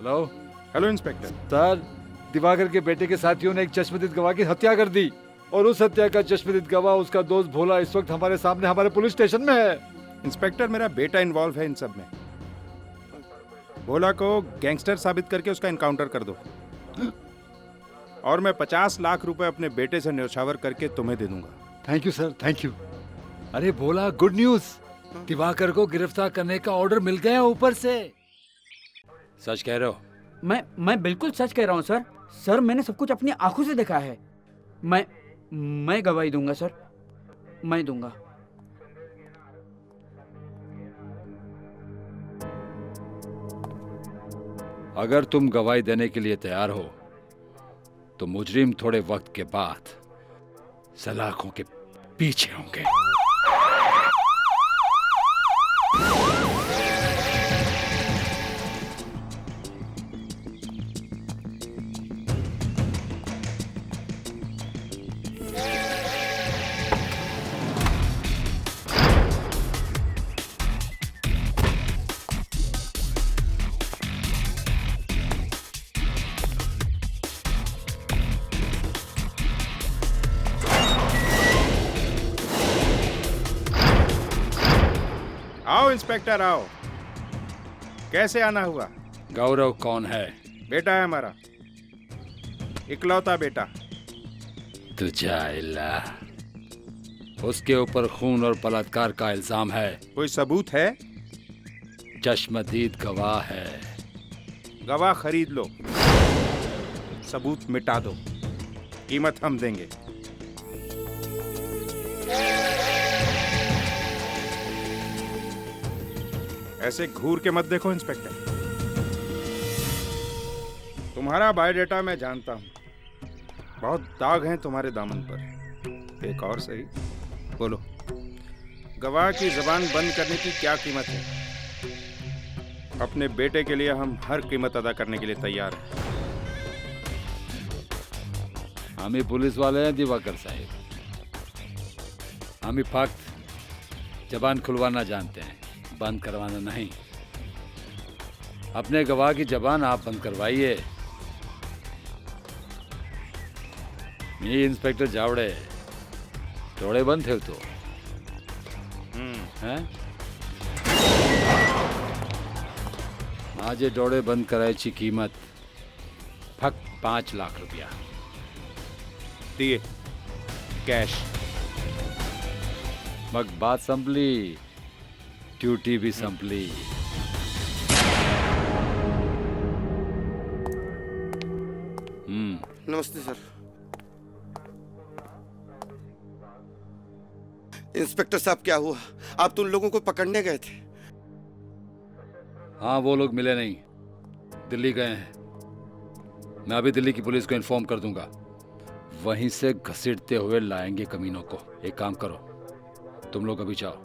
Hello. Hello inspector. Sir, Diwakar के बेटे के साथियों ने एक चश्मदीद गवाह की हत्या कर दी और उस हत्या का चश्मदीद गवाह उसका दोस्त भोला इस वक्त हमारे सामने हमारे पुलिस स्टेशन में है। इंस्पेक्टर, मेरा बेटा इन्वॉल्व है इन सब में। भोला को गैंगस्टर साबित करके उसका इनकाउंटर कर दो और मैं 50 लाख रुपए अपने बेटे से न्यौछावर करके तुम्हें दे दूंगा। Thank you sir, thank you. अरे भोला, गुड न्यूज, दिवाकर को गिरफ्तार करने का ऑर्डर मिल गया ऊपर से। सच कह रहे हो? मैं बिल्कुल सच कह रहा हूँ सर। सर, मैंने सब कुछ अपनी आंखों से देखा है। मैं गवाही दूंगा सर, मैं दूंगा। अगर तुम गवाही देने के लिए तैयार हो तो मुजरिम थोड़े वक्त के बाद सलाखों के पीछे होंगे। आओ इंस्पेक्टर आओ। कैसे आना हुआ? गौरव कौन है? बेटा है हमारा, इकलौता बेटा। तुझाइला, उसके ऊपर खून और बलात्कार का इल्जाम है। कोई सबूत है? चश्मदीद गवाह है। गवाह खरीद लो, सबूत मिटा दो, कीमत हम देंगे। ऐसे घूर के मत देखो इंस्पेक्टर। तुम्हारा बायोडेटा मैं जानता हूं, बहुत दाग हैं तुम्हारे दामन पर। एक और सही, बोलो, गवाह की जबान बंद करने की क्या कीमत है? अपने बेटे के लिए हम हर कीमत अदा करने के लिए तैयार हैं। हम ही पुलिस वाले हैं दिवाकर साहब, हम ही फक्त जबान खुलवाना जानते हैं, बंद करवाना नहीं। अपने गवाह की जबान आप बंद करवाइए। ये इंस्पेक्टर जावड़े, डोळे बंद ठेवतो हैं? माझे डोळे बंद करायची कीमत फक्त 5 लाख रुपया। दिए कैश। मग बात संपली, ड्यूटी भी संपली। नमस्ते सर। इंस्पेक्टर साहब, क्या हुआ? आप तो उन लोगों को पकड़ने गए थे। हाँ, वो लोग मिले नहीं, दिल्ली गए हैं। मैं अभी दिल्ली की पुलिस को इन्फॉर्म कर दूंगा, वहीं से घसीटते हुए लाएंगे कमीनों को। एक काम करो, तुम लोग अभी जाओ,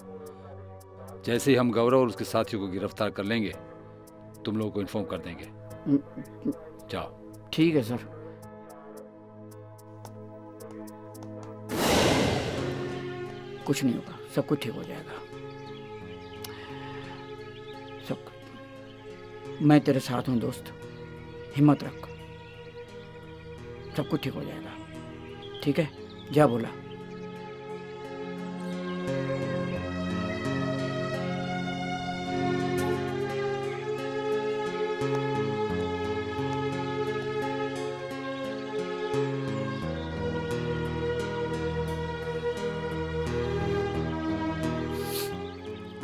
जैसे ही हम गौरव और उसके साथियों को गिरफ्तार कर लेंगे तुम लोगों को इन्फॉर्म कर देंगे। जाओ। ठीक है सर। कुछ नहीं होगा, सब कुछ ठीक हो जाएगा। सब, मैं तेरे साथ हूं दोस्त, हिम्मत रख, सब कुछ ठीक हो जाएगा। ठीक है, जा बोला।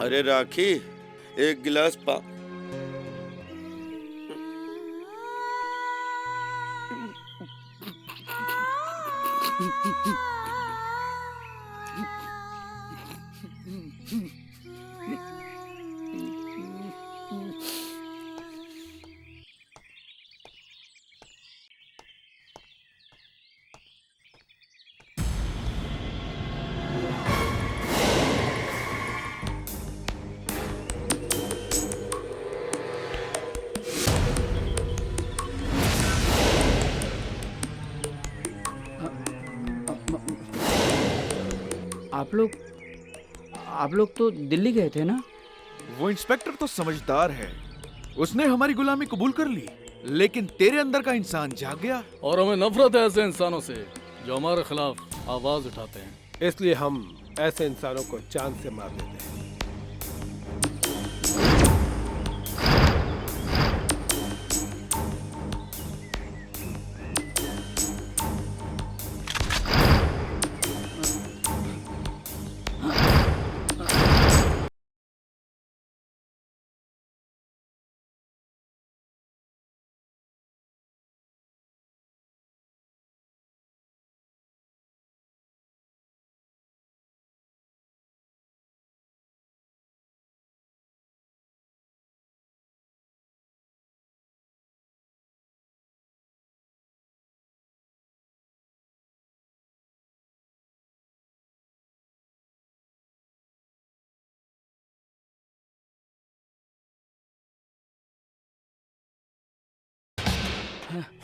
अरे राखी, एक गिलास पा। आप लोग तो दिल्ली गए थे ना? वो इंस्पेक्टर तो समझदार है, उसने हमारी गुलामी कबूल कर ली। लेकिन तेरे अंदर का इंसान जाग गया। और हमें नफरत है ऐसे इंसानों से जो हमारे खिलाफ आवाज उठाते हैं। इसलिए हम ऐसे इंसानों को चांद से मार देते हैं।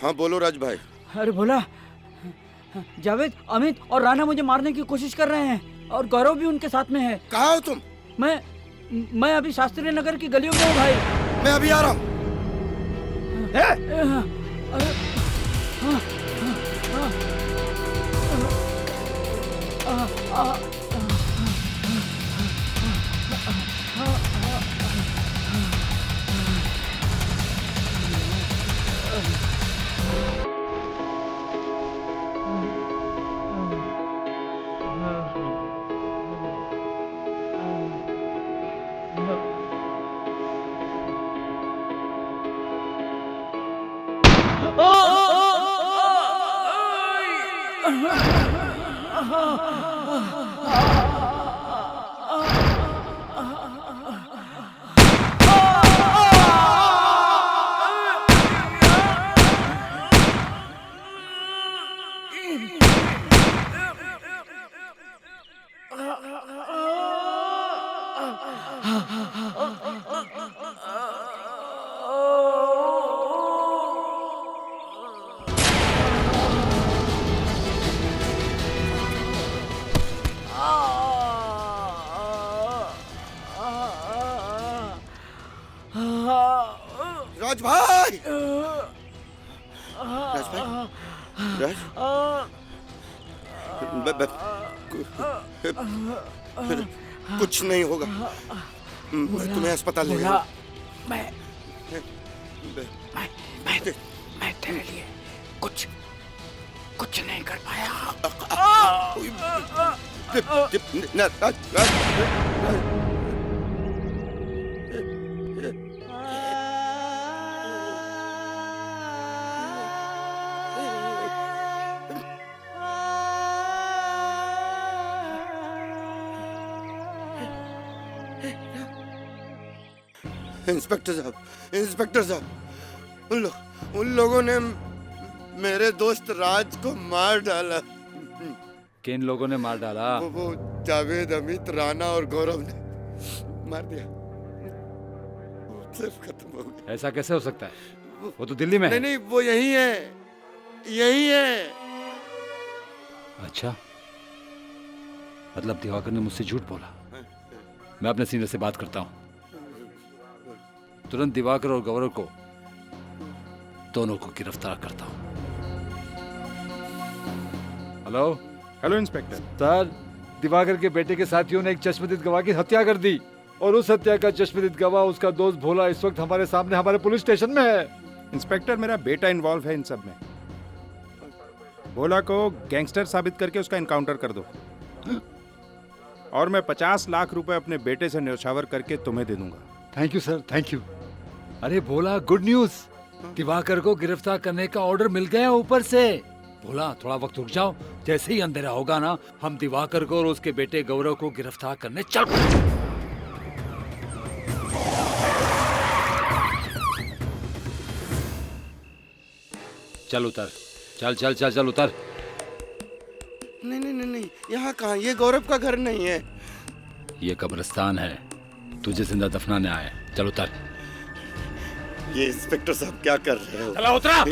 हाँ बोलो राज भाई। अरे भोला, जावेद, अमित और राणा मुझे मारने की कोशिश कर रहे हैं और गौरव भी उनके साथ में है। कहाँ हो तुम? मैं अभी शास्त्री नगर की गलियों में हूँ भाई। मैं अभी आ रहा हूँ। राज भाई, राज भाई, राज, कुछ नहीं होगा। मैं तुम्हें अस्पताल ले भोला, मैं तेरे लिए कुछ नहीं कर पाया। इंस्पेक्टर साहब, उन लोगों ने मेरे दोस्त राज को मार डाला। किन लोगों ने मार डाला? वो जावेद, अमित, राणा और गौरव ने मार दिया। सिर्फ खत्म हो गया। ऐसा कैसे हो सकता है? वो तो दिल्ली में है। नहीं, वो यही है। अच्छा, मतलब दिवाकर ने मुझसे झूठ बोला। मैं अपने सीनियर से बात करता हूँ, तुरंत दिवाकर और गौरव को दोनों को गिरफ्तार करता हूँ। Hello inspector. सर, दिवाकर के बेटे के साथियों ने एक चश्मदीद गवाह की हत्या कर दी और उस हत्या का चश्मदीद गवाह उसका दोस्त भोला इस वक्त हमारे सामने हमारे पुलिस स्टेशन में है। इंस्पेक्टर, मेरा बेटा इन्वॉल्व है इन सब में। भोला को गैंगस्टर साबित करके उसका इनकाउंटर कर दो और मैं 50 लाख रुपए अपने बेटे से न्यौछावर करके तुम्हें दे दूंगा। Thank you sir, thank you. अरे भोला, गुड न्यूज, दिवाकर को गिरफ्तार करने का ऑर्डर मिल गया ऊपर से। भोला, थोड़ा वक्त रुक जाओ, जैसे ही अंधेरा होगा ना, हम दिवाकर को और उसके बेटे गौरव को गिरफ्तार करने चल पड़ेंगे। चल उतर, चल चल चल चल उतर। नहीं, यहाँ कहाँ? ये गौरव का घर नहीं है। ये कब्रिस्तान है, तुझे जिंदा दफनाने आए। चल उतर। ये इंस्पेक्टर साहब क्या कर रहे हो? चला उतरा।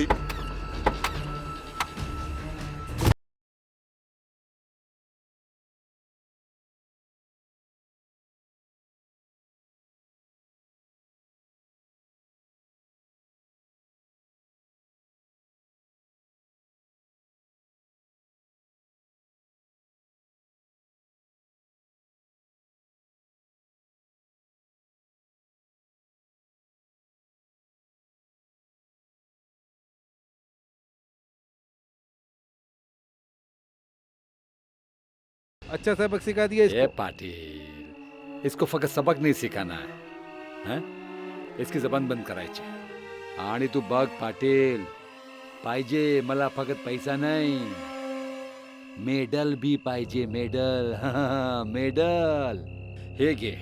अच्छा सबक सिखा दिया ये इसको। पाटिल, इसको फकत सबक नहीं सिखाना है, हैं? इसकी जबान बंद करायची. आणि तू बघ पाटील, पाहिजे मला फकत पैसा नाही, मेडल भी पाहिजे, मेडल. मेडल. हे घे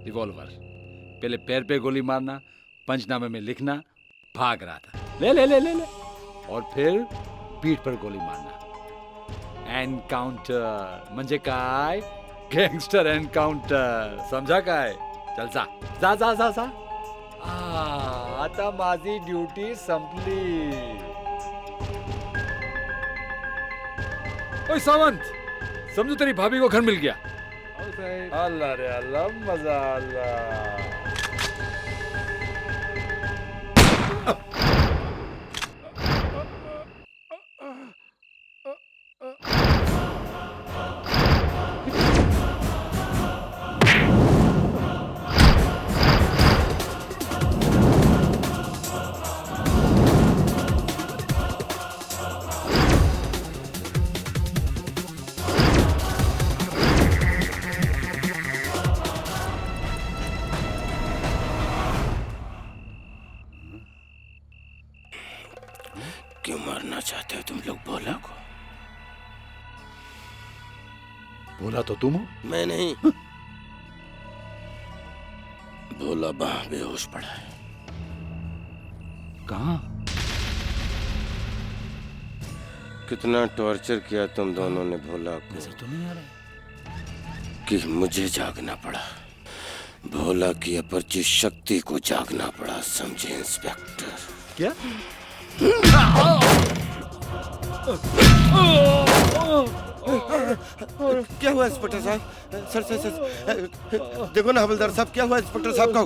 रिवॉल्वर. पहले पैर पे गोली मारना, पंचनामे में लिखना भाग रहा था. ले ले ले ले ले. और फिर पीठ पर गोली मारना. एनकाउंटर म्हणजे काय? Gangster encounter. समझा काय? चल जा जा जा जा जा. आता माझी ड्यूटी संपली. ओए सावंत, समझो तेरी भाभी को घर मिल गया. आओ साहब। अल्लाह रे अल्लाह, मजा अल्लाह. क्यों मारना चाहते हो तुम लोग भोला को? बोला तो तुम हो. मैं नहीं। भोला वहां बेहोश पड़ा है। कहाँ? कितना टॉर्चर किया तुम दोनों ने भोला को नजर तो नहीं आ रहा. कि मुझे जागना पड़ा। भोला की अपरिचित शक्ति को जागना पड़ा, समझे इंस्पेक्टर? क्या? क्या हुआ इंस्पेक्टर साहब? सर सर सर देखो ना हवलदार साहब, क्या हुआ इंस्पेक्टर साहब को?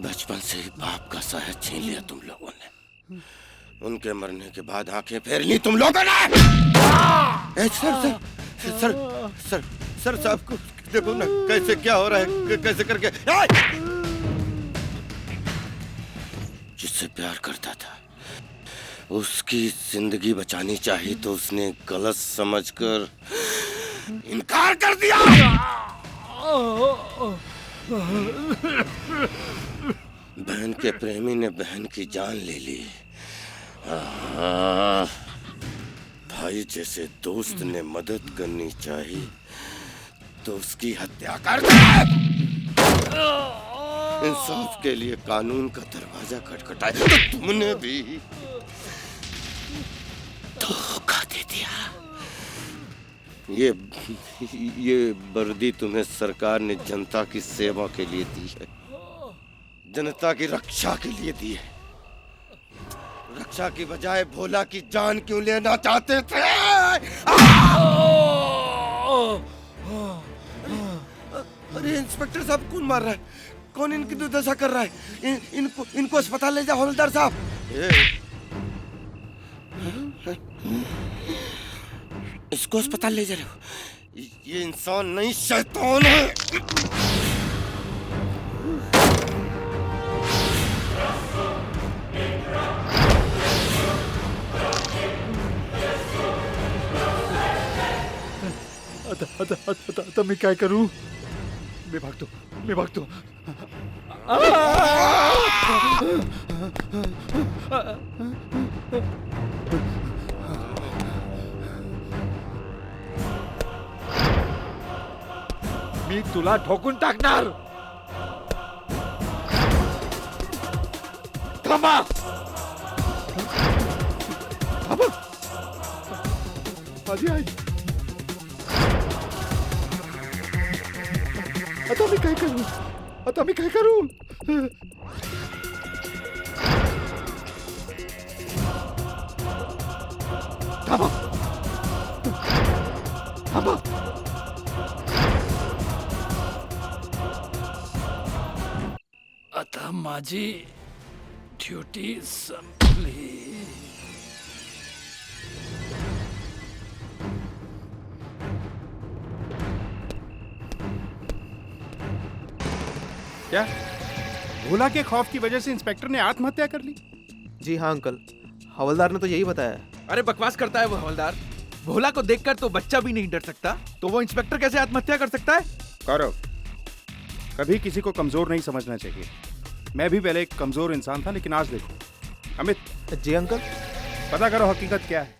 बचपन से ही बाप का साया छीन लिया तुम लोगों ने। उनके मरने के बाद आंखें फेर ली तुम लोगों ने। Sir sir sir sir sir साहब को देखो ना कैसे क्या हो रहा है, कैसे करके। जिससे प्यार करता था उसकी जिंदगी बचानी चाहिए तो उसने गलत समझकर इनकार कर दिया। बहन के प्रेमी ने बहन की जान ले ली। भाई जैसे दोस्त ने मदद करनी चाहिए तो उसकी हत्या कर दे। इंसाफ के लिए कानून का दरवाजा खटखटाया तो तुमने भी धोखा दे दिया। ये वर्दी तुम्हें सरकार ने जनता की सेवा के लिए दी है, जनता की रक्षा के लिए दी है। रक्षा की बजाय भोला की जान क्यों लेना चाहते थे? अरे इंस्पेक्टर साहब कौन मार रहा है? कौन इनकी दुर्दशा कर रहा है? इनको अस्पताल ले जाओ हवलदार साहब। इसको अस्पताल ले जा रहे हो? ये इंसान नहीं शैतान है। आता मैं काय करूं? मैं भागतो. मी तुला ठोकून टाकणार. थांबा. माझी आई. आता मी काय करू? थांबा. आता माझी ड्युटी संपली. क्या भोला के खौफ की वजह से इंस्पेक्टर ने आत्महत्या कर ली? जी हाँ अंकल, हवलदार ने तो यही बताया। अरे बकवास करता है वो हवलदार। भोला को देखकर तो बच्चा भी नहीं डर सकता, तो वो इंस्पेक्टर कैसे आत्महत्या कर सकता है? गौरव, कभी किसी को कमजोर नहीं समझना चाहिए। मैं भी पहले एक कमजोर इंसान था, लेकिन आज देखो। अमित, जी अंकल। पता करो हकीकत क्या है।